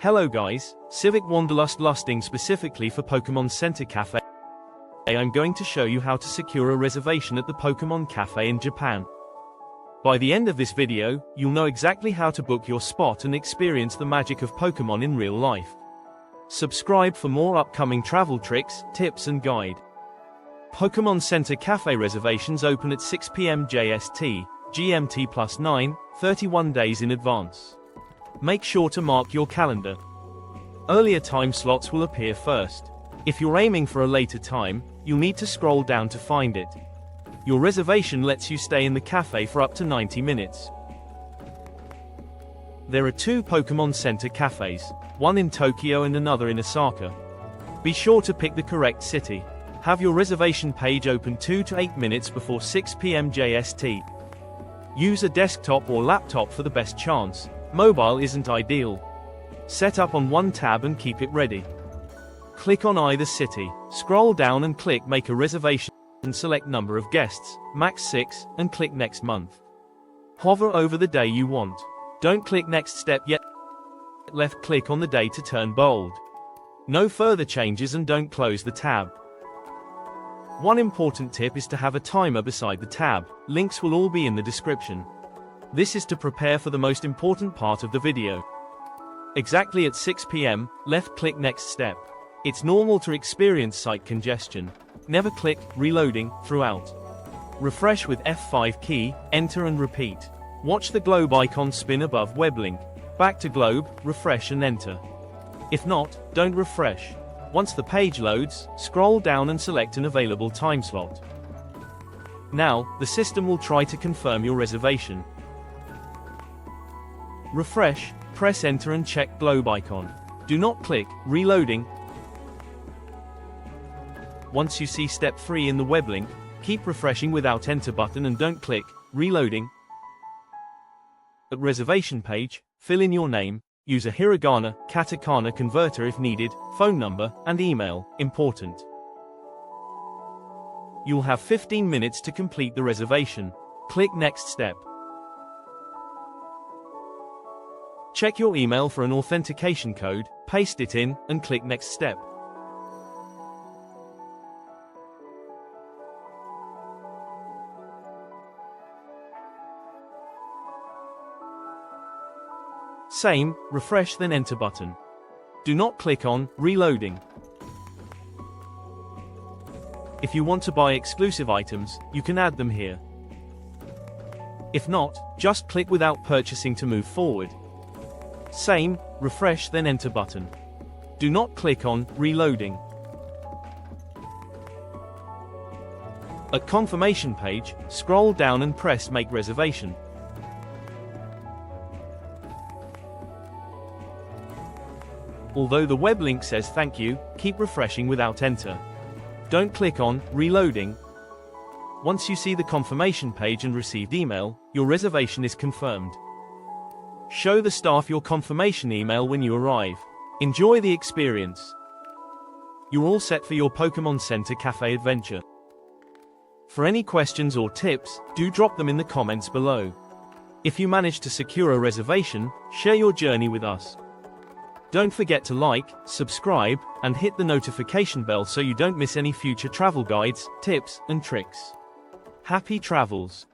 Hello guys, Civic Wanderlust lusting specifically for Pokémon Center Cafe. I'm going to show you how to secure a reservation at the Pokémon Cafe in Japan. By the end of this video, you'll know exactly how to book your spot and experience the magic of Pokémon in real life. Subscribe for more upcoming travel tricks, tips and guide. Pokémon Center Cafe reservations open at 6 p.m. JST, GMT +9, 31 days in advance. Make sure to mark your calendar. Earlier time slots will appear first. If you're aiming for a later time, you'll need to scroll down to find it. Your reservation lets you stay in the cafe for up to 90 minutes. There are two Pokémon Center cafes, one in Tokyo and another in Osaka. Be sure to pick the correct city. Have your reservation page open 2 to 8 minutes before 6 p.m. JST. Use a desktop or laptop for the best chance. Mobile isn't ideal. Set up on one tab and keep it ready. Click on either city, scroll down and click Make a Reservation and select number of guests, max 6, and click Next Month. Hover over the day you want. Don't click Next Step yet. Left click on the day to turn bold. No further changes and don't close the tab. One important tip is to have a timer beside the tab. Links will all be in the description. This is to prepare for the most important part of the video. Exactly at 6 p.m., left click Next Step. It's normal to experience site congestion. Never click Reloading throughout. Refresh with F5 key, enter and repeat. Watch the globe icon spin above web link. Back to globe, refresh and enter. If not, don't refresh. Once the page loads, scroll down and select an available time slot. Now, the system will try to confirm your reservation. Refresh, press enter and check globe icon. Do not click Reloading. Once you see step 3 in the web link, keep refreshing without enter button and don't click Reloading. At reservation page, fill in your name. Use a hiragana, katakana converter if needed, phone number, and email, important. You'll have 15 minutes to complete the reservation. Click Next Step. Check your email for an authentication code, paste it in, and click Next Step. Same, refresh then enter button. Do not click on Reloading. If you want to buy exclusive items, you can add them here. If not, just click Without Purchasing to move forward. Same, refresh then enter button. Do not click on Reloading. At confirmation page, scroll down and press Make Reservation. Although the web link says thank you, keep refreshing without enter. Don't click on Reloading. Once you see the confirmation page and received email, your reservation is confirmed. Show the staff your confirmation email when you arrive. Enjoy the experience. You're all set for your Pokémon Center Cafe adventure. For any questions or tips, do drop them in the comments below. If you manage to secure a reservation, share your journey with us. Don't forget to like, subscribe, and hit the notification bell so you don't miss any future travel guides, tips, and tricks. Happy travels!